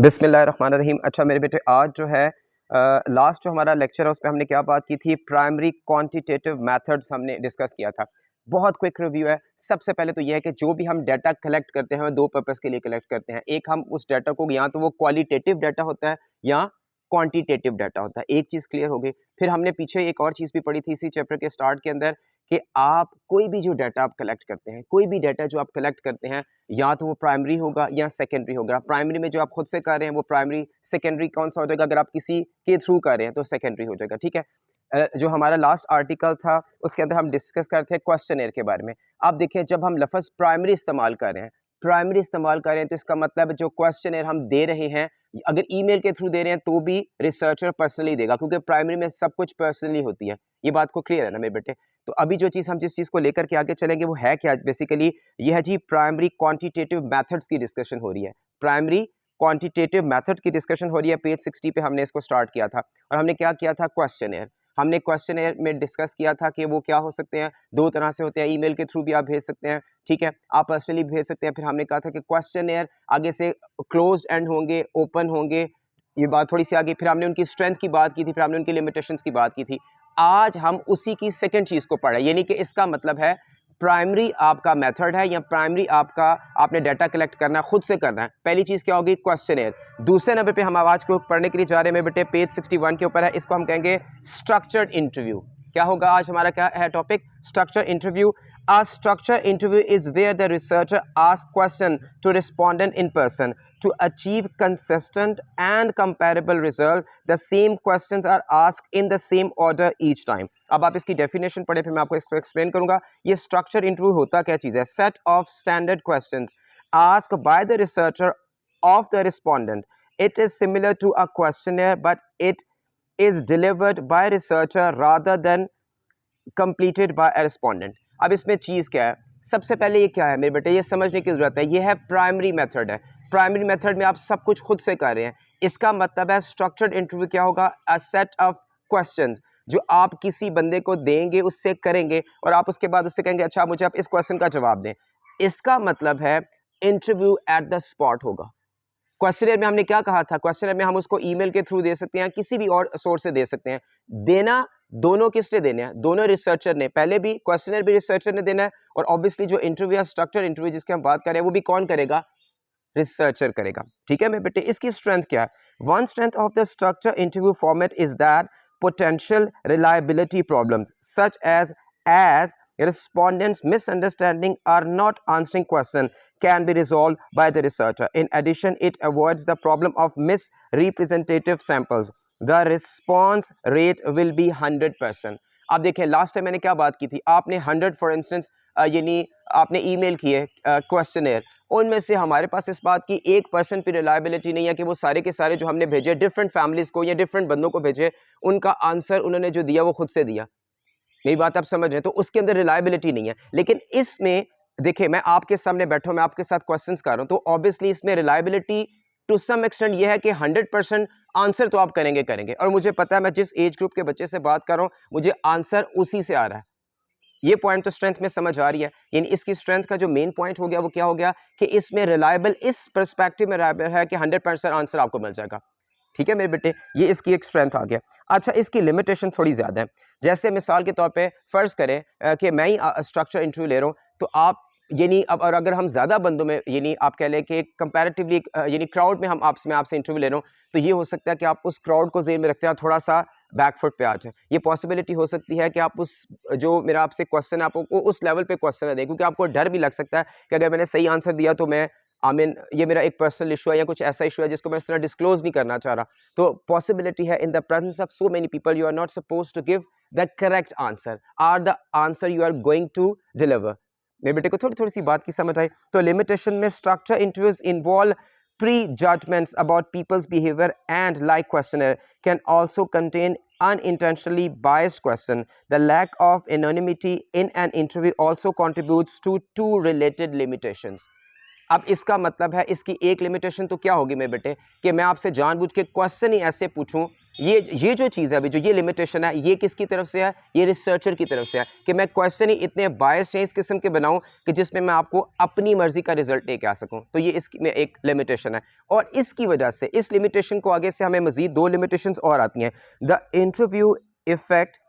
बिस्मिल्लाहिर्रहमानिर्रहीम। अच्छा मेरे बेटे, आज जो है लास्ट जो हमारा लेक्चर है उस पे हमने क्या बात की थी? प्राइमरी क्वांटिटेटिव मेथड्स हमने डिस्कस किया था। बहुत क्विक रिव्यू है। सबसे पहले तो ये है कि जो भी हम डाटा कलेक्ट करते हैं वो दो पर्पस के लिए कलेक्ट करते हैं। एक, हम उस डाटा को, या तो वो क्वालिटेटिव डाटा होता है या क्वांटिटेटिव डाटा होता है। एक चीज़ क्लियर हो गई। फिर हमने पीछे एक और चीज़ भी पढ़ी थी इसी चैप्टर के स्टार्ट के अंदर, कि आप कोई भी जो डाटा आप कलेक्ट करते हैं, कोई भी डाटा जो आप कलेक्ट करते हैं, या तो वो प्राइमरी होगा या सेकेंडरी होगा। प्राइमरी में जो आप खुद से कर रहे हैं वो प्राइमरी, सेकेंडरी कौन सा हो जाएगा? अगर आप किसी के थ्रू कर रहे हैं तो सेकेंडरी हो जाएगा। ठीक है। जो हमारा लास्ट आर्टिकल था उसके अंदर हम डिस्कस करते हैं क्वेश्चनर के बारे में। आप देखिए, जब हम लफ्ज़ प्राइमरी इस्तेमाल कर रहे हैं, तो इसका मतलब जो क्वेश्चनर हम दे रहे हैं, अगर ईमेल के थ्रू दे रहे हैं तो भी रिसर्चर पर्सनली देगा, क्योंकि प्राइमरी में सब कुछ पर्सनली होती है। ये बात को क्लियर है ना मेरे बेटे? तो अभी जो चीज़ हम जिस चीज़ को लेकर के आगे चलेंगे वो है क्या बेसिकली? ये है जी, प्राइमरी क्वांटिटेटिव मेथड्स की डिस्कशन हो रही है। प्राइमरी क्वांटिटेटिव मेथड की डिस्कशन हो रही है। पेज 60 पे हमने इसको स्टार्ट किया था और हमने क्या किया था? क्वेश्चनर। हमने क्वेश्चनर में डिस्कस किया था कि वो क्या हो सकते हैं, दो तरह से होते हैं। ईमेल के थ्रू भी आप भेज सकते हैं, ठीक है, आप पर्सनली भेज सकते हैं। फिर हमने कहा था कि क्वेश्चनर आगे से क्लोज्ड एंड होंगे, ओपन होंगे, ये बात थोड़ी सी आगे। फिर हमने उनकी स्ट्रेंथ की बात की थी, फिर हमने उनकी लिमिटेशंस की बात की थी। आज हम उसी की सेकंड चीज़ को पढ़ रहे हैं, यानी कि इसका मतलब है प्राइमरी आपका मेथड है या प्राइमरी आपका, आपने डाटा कलेक्ट करना है, खुद से करना है। पहली चीज़ क्या होगी? क्वेश्चनर। दूसरे नंबर पे हम आवाज़ को पढ़ने के लिए जा रहे हैं मेरे बेटे, पेज 61 के ऊपर है। इसको हम कहेंगे स्ट्रक्चर्ड इंटरव्यू। क्या होगा आज हमारा? क्या है topic? Structure interview. A structured interview is where the researcher asks questions to respondent in person to achieve consistent and comparable result. The same questions are asked in the same order each time. अब आप इसकी definition पढ़े, फिर मैं आपको इसको explain करूंगा। ये स्ट्रक्चर इंटरव्यू होता क्या चीज़ है? Set of standard questions asked by the researcher of the respondent. It is similar to a questionnaire, but it is delivered by researcher rather than completed by a respondent. अब इसमें चीज़ क्या है? सबसे पहले ये क्या है मेरे बेटे, ये समझने की ज़रूरत है। ये है प्राइमरी मेथड है। प्राइमरी मेथड में आप सब कुछ खुद से कर रहे हैं। इसका मतलब है स्ट्रक्चर्ड इंटरव्यू क्या होगा? अ सेट ऑफ क्वेश्चंस जो आप किसी बंदे को देंगे, उससे करेंगे और आप उसके बाद उससे कहेंगे अच्छा मुझे आप इस क्वेश्चन का जवाब दें। इसका मतलब है इंटरव्यू एट द स्पॉट होगा। क्वेश्चनर में हमने क्या कहा था? क्वेश्चनर में हम उसको ईमेल के थ्रू दे सकते हैं, किसी भी और सोर्स से दे सकते हैं। देना दोनों किसने देने हैं? दोनों रिसर्चर ने। पहले भी क्वेश्चनर भी रिसर्चर ने देना है, और ऑब्वियसली जो इंटरव्यू है, स्ट्रक्चर इंटरव्यू जिसकी हम बात कर रहे हैं, वो भी कौन करेगा? रिसर्चर करेगा। ठीक है मेरे बेटे, इसकी स्ट्रेंथ क्या है? One strength of the structure interview format is that potential reliability problems such as respondents misunderstanding or not answering question can be resolved by the researcher. In addition, it avoids the problem of misrepresentative samples. The response rate will be 100%. आप देखें, last time मैंने क्या बात की थी? आपने 100 for instance यानी आपने ईमेल किए क्वेश्चनर, उनमें से हमारे पास इस बात की 1% भी रिलायबिलिटी नहीं है कि वो सारे के सारे जो हमने भेजे डिफरेंट फैमिलीज को या डिफरेंट बंदों को भेजे, उनका आंसर उन्होंने जो दिया वो खुद से दिया। मेरी बात आप समझ रहे हैं? तो उसके अंदर रिलायबिलिटी नहीं है। लेकिन इसमें देखिए, मैं आपके सामने बैठा हूं, मैं आपके साथ क्वेश्चंस कर रहा हूं, तो ऑब्वियसली इसमें रिलायबिलिटी टू सम एक्सटेंट ये है कि 100% आंसर तो आप करेंगे करेंगे, और मुझे पता है मैं जिस एज ग्रुप के बच्चे से बात कर रहा हूं मुझे आंसर उसी से आ रहा है। ये पॉइंट तो स्ट्रेंथ में समझ आ रही है। यानी इसकी स्ट्रेंथ का जो मेन पॉइंट हो गया वो क्या हो गया कि इसमें रिलायबल, इस पर्सपेक्टिव में रिलायबल है कि 100% आंसर आपको मिल जाएगा। ठीक है मेरे बेटे, ये इसकी एक स्ट्रेंथ आ गया। अच्छा, इसकी लिमिटेशन थोड़ी ज़्यादा है। जैसे मिसाल के तौर पे फ़र्ज़ करें कि मैं ही स्ट्रक्चर इंटरव्यू ले रहा हूँ, तो आप यानी अब, और अगर हम ज़्यादा बंदों में, यानी आप कह लें कि कंपैरेटिवली यानी क्राउड में मैं आपसे इंटरव्यू ले रहा हूँ, तो ये हो सकता है कि आप उस क्राउड को ज़हन में रखते हैं थोड़ा सा बैकफुट पे आ जाए। ये पॉसिबिलिटी हो सकती है कि आप उस, जो मेरा आपसे क्वेश्चन है, आपको उस लेवल पे क्वेश्चन है दें, क्योंकि आपको डर भी लग सकता है कि अगर मैंने सही आंसर दिया तो मैं ये मेरा एक पर्सनल इशू है या कुछ ऐसा इशू है जिसको मैं इस तरह डिस्क्लोज नहीं करना चाह रहा। तो पॉसिबिलिटी है in the presence of so many people you are not suppose to give the correct answer or the answer you are going to deliver. मेरे बेटे को थोड़ी थोड़ी सी बात की समझ आई? तो लिमिटेशन में structure interviews involve prejudgments about people's behavior and like questionnaire can also contain unintentionally biased question. The lack of anonymity in an interview also contributes to two related limitations. अब इसका मतलब है इसकी एक लिमिटेशन तो क्या होगी मेरे बेटे कि मैं आपसे जानबूझ के क्वेश्चन ही ऐसे पूछूं, ये जो चीज़ है अभी जो ये लिमिटेशन है ये किसकी तरफ से है, ये रिसर्चर की तरफ से है कि मैं क्वेश्चन ही इतने बायस्ड इस किस्म के बनाऊं कि जिसमें मैं आपको अपनी मर्जी का रिजल्ट लेके आ सकूं। तो ये इसकी में एक लिमिटेशन है और इसकी वजह से इस लिमिटेशन को आगे से हमें मजीद दो लिमिटेशंस और आती हैं। The interview effect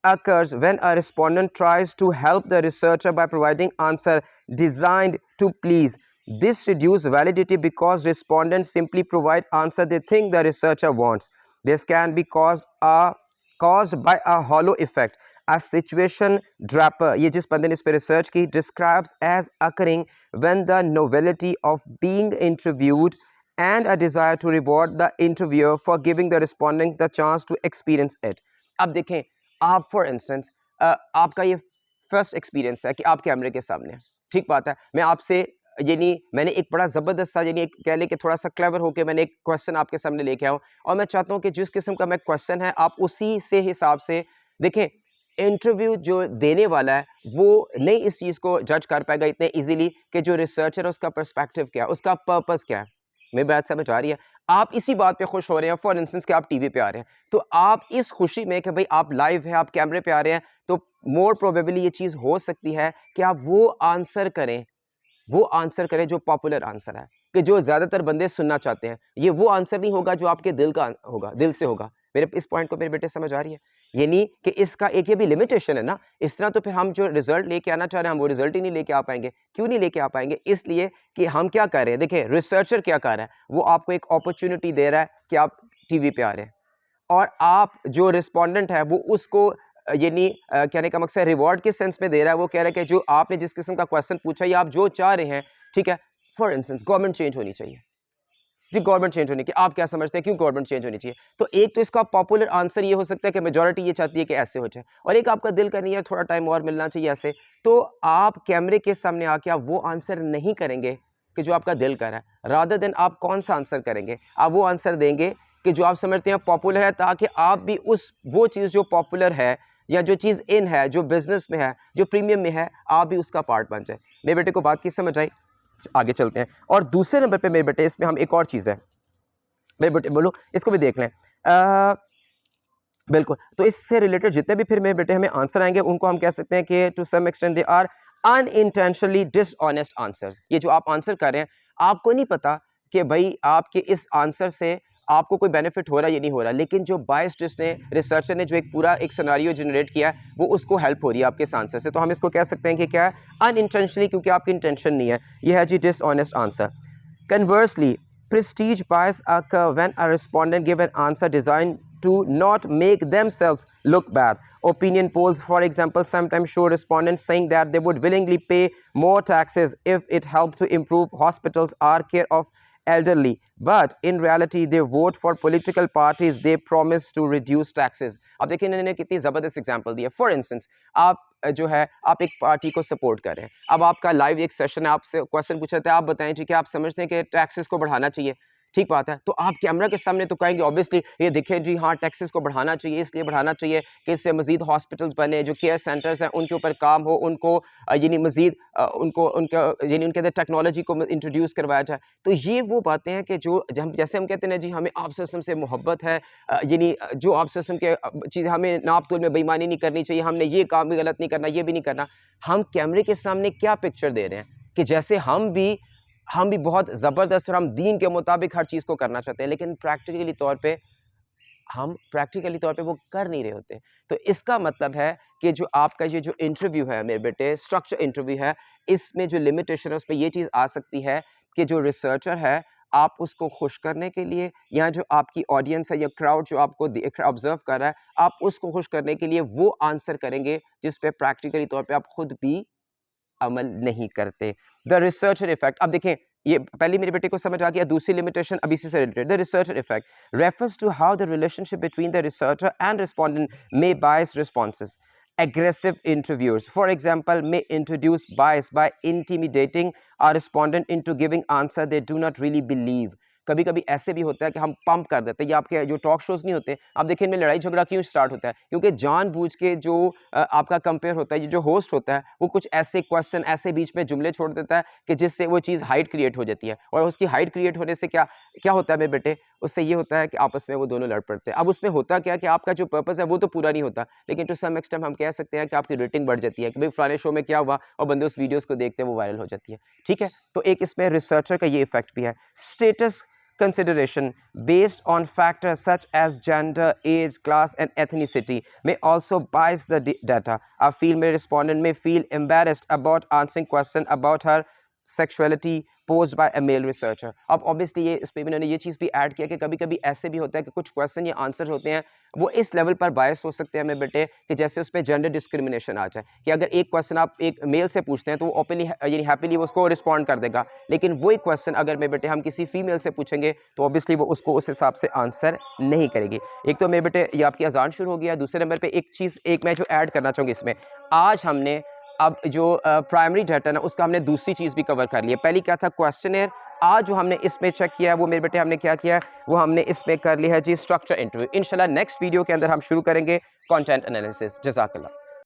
occurs when a respondent tries to help the researcher by providing answer designed to please. This reduces validity because respondents simply provide answer they think the researcher wants. This can be caused by a hollow effect. A situation draper, ये जिस बंदे ने इस पे research की, describes as occurring when the novelty of being interviewed and a desire to reward the interviewer for giving the respondent the chance to experience it. अब देखें आप फॉर इंस्टेंस आपका ये फर्स्ट एक्सपीरियंस है कि आप कैमरे के सामने, ठीक बात है, मैं आपसे यानी मैंने एक बड़ा ज़बरदस्त सा यानी कह ले कि थोड़ा सा क्लेवर होकर मैंने एक क्वेश्चन आपके सामने लेके आऊँ और मैं चाहता हूँ कि जिस किस्म का मैं क्वेश्चन है आप उसी से हिसाब से देखें। इंटरव्यू जो देने वाला है वो नहीं इस चीज़ को जज कर पाएगा इतने इजीली कि जो रिसर्चर है उसका पर्सपेक्टिव क्या है, उसका पर्पस क्या है। मेरी बात समझ आ रही है? आप इसी बात पे खुश हो रहे हैं फॉर इंस्टेंस कि आप टीवी पे आ रहे हैं, तो आप इस खुशी में कि भाई आप लाइव हैं, आप कैमरे पे आ रहे हैं, तो मोर प्रोबेबली ये चीज़ हो सकती है कि आप वो आंसर करें जो पॉपुलर आंसर है, कि जो ज़्यादातर बंदे सुनना चाहते हैं। ये वो आंसर नहीं होगा जो आपके दिल का होगा, दिल से होगा। मेरे इस पॉइंट को मेरे बेटे समझ आ रही है? यानी कि इसका एक ये भी लिमिटेशन है ना, इस तरह तो फिर हम जो रिजल्ट लेके आना चाह रहे हैं हम वो रिजल्ट ही नहीं लेके आ पाएंगे। क्यों नहीं लेके आ पाएंगे? इसलिए कि हम क्या कर रहे हैं, देखिए रिसर्चर क्या कर रहा है, वो आपको एक अपॉर्चुनिटी दे रहा है कि आप टीवी पे आ रहे हैं और आप जो रिस्पोंडेंट है वो उसको यानी कहने का मकसद रिवॉर्ड किस सेंस में दे रहा है, वो कह रहा है कि जो आपने जिस किस्म का क्वेश्चन पूछा या आप जो चाह रहे हैं, ठीक है, फॉर इंस्टेंस गवर्नमेंट चेंज होनी चाहिए जी, गवर्नमेंट चेंज होनी चाहिए। आप क्या समझते हैं क्यों गवर्नमेंट चेंज होनी चाहिए? तो एक तो इसका पॉपुलर आंसर ये हो सकता है कि मेजॉरिटी ये चाहती है कि ऐसे हो जाए और एक आपका दिल का नहीं है थोड़ा टाइम और मिलना चाहिए ऐसे, तो आप कैमरे के सामने आके आप वो आंसर नहीं करेंगे कि जो आपका दिल कर रहा है, रादर देन आप कौन सा आंसर करेंगे, आप वो आंसर देंगे कि जो आप समझते हैं पॉपुलर है, ताकि आप भी वो चीज़ जो पॉपुलर है या जो चीज़ इन है, जो बिजनेस में है, जो प्रीमियम में है, आप भी उसका पार्ट बन जाए। मेरे बेटे को बात की समझ आई? आगे चलते हैं और दूसरे नंबर पे मेरे बेटे इसमें हम एक और चीज़ है, मेरे बेटे बोलो इसको भी देख लें। बिल्कुल, तो इससे रिलेटेड जितने भी फिर मेरे बेटे हमें आंसर आएंगे उनको हम कह सकते हैं कि to some extent they are unintentionally dishonest answers. ये जो आप आंसर कर रहे हैं आपको नहीं पता कि भाई आपके इस आंसर से आपको कोई बेनिफिट हो रहा है या नहीं हो रहा, लेकिन जो बायस्ड ने रिसर्चर ने जो एक पूरा एक सिनेरियो जनरेट किया है वो उसको हेल्प हो रही है आपके इस आंसर से, तो हम इसको कह सकते हैं कि क्या है, अनइंटेंशनली, क्योंकि आपकी इंटेंशन नहीं है। ये है जी dishonest answer. Conversely, prestige bias occur when a respondent give an answer designed to not make themselves look bad. Opinion polls, for example, sometimes show respondents saying that they would willingly pay more taxes if it helped to improve hospitals or care of elderly, but in reality they vote for political parties they promise to reduce taxes. अब देखिए इन्होंने कितनी ज़बरदस्त example दी है। For instance आप जो है आप एक पार्टी को सपोर्ट कर रहे हैं, अब आपका लाइव एक सेशन है, आपसे क्वेश्चन पूछा था, आप बताएं जी कि आप समझते हैं कि टैक्सेस को बढ़ाना चाहिए, ठीक बात है, तो आप कैमरा के सामने तो कहेंगे ऑब्वियसली ये देखें जी हाँ टैक्सेस को बढ़ाना चाहिए, इसलिए बढ़ाना चाहिए कि इससे मजीद हॉस्पिटल्स बने, जो केयर सेंटर्स हैं उनके ऊपर काम हो, उनको यानी मजीद उनको उनका यानी उनके अंदर टेक्नोलॉजी को इंट्रोड्यूस करवाया जाए। तो ये वो बातें हैं कि जो हम जैसे हम कहते हैं जी हमें आपस सिस्टम से मोहब्बत है, यानी जो आपस सिस्टम के चीज़ हमें नाप तोल में बेईमानी नहीं करनी चाहिए, हमने ये काम भी गलत नहीं करना, ये भी नहीं करना। हम कैमरे के सामने क्या पिक्चर दे रहे हैं कि जैसे हम भी बहुत ज़बरदस्त और हम दीन के मुताबिक हर चीज़ को करना चाहते हैं, लेकिन प्रैक्टिकली तौर पे वो कर नहीं रहे होते। तो इसका मतलब है कि जो आपका ये जो इंटरव्यू है मेरे बेटे, स्ट्रक्चर इंटरव्यू है, इसमें जो लिमिटेशन है उस पे ये चीज़ आ सकती है कि जो रिसर्चर है आप उसको खुश करने के लिए या जो आपकी ऑडियंस है या क्राउड जो आपको ऑब्जर्व कर रहा है, आप उसको खुश करने के लिए वो आंसर करेंगे जिस पे प्रैक्टिकली तौर पे आप खुद भी अमल नहीं करते। द रिसर्चर इफेक्ट, अब देखें ये पहले मेरे बेटे को समझ आ गया, दूसरी लिमिटेशन अभी से related. The researcher effect refers to how the relationship between the researcher and respondent may bias responses. Aggressive interviewers, for example, may introduce bias by intimidating a respondent into giving answer they do not really believe. कभी कभी ऐसे भी होता है कि हम pump कर देते हैं। ये आपके जो टॉक शोज़ नहीं होते, आप देखें इनमें लड़ाई झगड़ा क्यों स्टार्ट होता है, क्योंकि जानबूझ के जो आपका कंपेयर होता है, ये जो होस्ट होता है वो कुछ ऐसे क्वेश्चन, ऐसे बीच में जुमले छोड़ देता है कि जिससे वो चीज़ हाइट क्रिएट हो जाती है। और उसकी हाइट क्रिएट होने से क्या क्या होता है मेरे बेटे, उससे ये होता है कि आपस में वो दोनों लड़ पड़ते हैं। अब उसमें होता क्या है कि आपका जो पर्पस है वो तो पूरा नहीं होता, लेकिन टू सम एक्सटेंट हम कह सकते हैं कि आपकी रेटिंग बढ़ जाती है कि भाई फलाने शो में क्या हुआ, और बंदे उस वीडियोस को देखते हैं, वो वायरल हो जाती है। ठीक है, तो एक इसमें रिसर्चर का ये इफेक्ट भी है। Status consideration based on factors such as gender, age, class and ethnicity may also bias the data. A female respondent may feel embarrassed about answering question about her sexuality posed by a male researcher. अब obviously ये इस पे भी मैंने ये चीज़ भी add किया कि कभी-कभी ऐसे भी होता है कि कुछ क्वेश्चन या आंसर होते हैं वो इस लेवल पर बायस हो सकते हैं मेरे बेटे कि जैसे उस पे जेंडर डिस्क्रिमिनेशन आ जाए, कि अगर एक क्वेश्चन आप एक मेल से पूछते हैं तो वो ओपनली यानी हैप्पीली उसको रिस्पॉन्ड कर देगा, लेकिन वही क्वेश्चन अगर मेरे बेटे हम किसी फीमेल से पूछेंगे तो ऑब्वियसली वो उसको उस हिसाब से आंसर नहीं करेगी। एक तो मेरे बेटे ये आपकी अजान शुरू हो गया, दूसरे नंबर पर एक चीज़ मैं जो ऐड करना चाहूँगी इसमें, आज हमने अब जो प्राइमरी डाटा ना उसका हमने दूसरी चीज़ भी कवर कर लिया। पहली क्या था क्वेश्चनेयर, आज जो हमने इसमें चेक किया है वो मेरे बेटे हमने क्या किया है, वो हमने इसमें कर लिया है जी स्ट्रक्चर इंटरव्यू। इंशाल्लाह नेक्स्ट वीडियो के अंदर हम शुरू करेंगे कंटेंट एनालिसिस। जज़ाकल्लाह।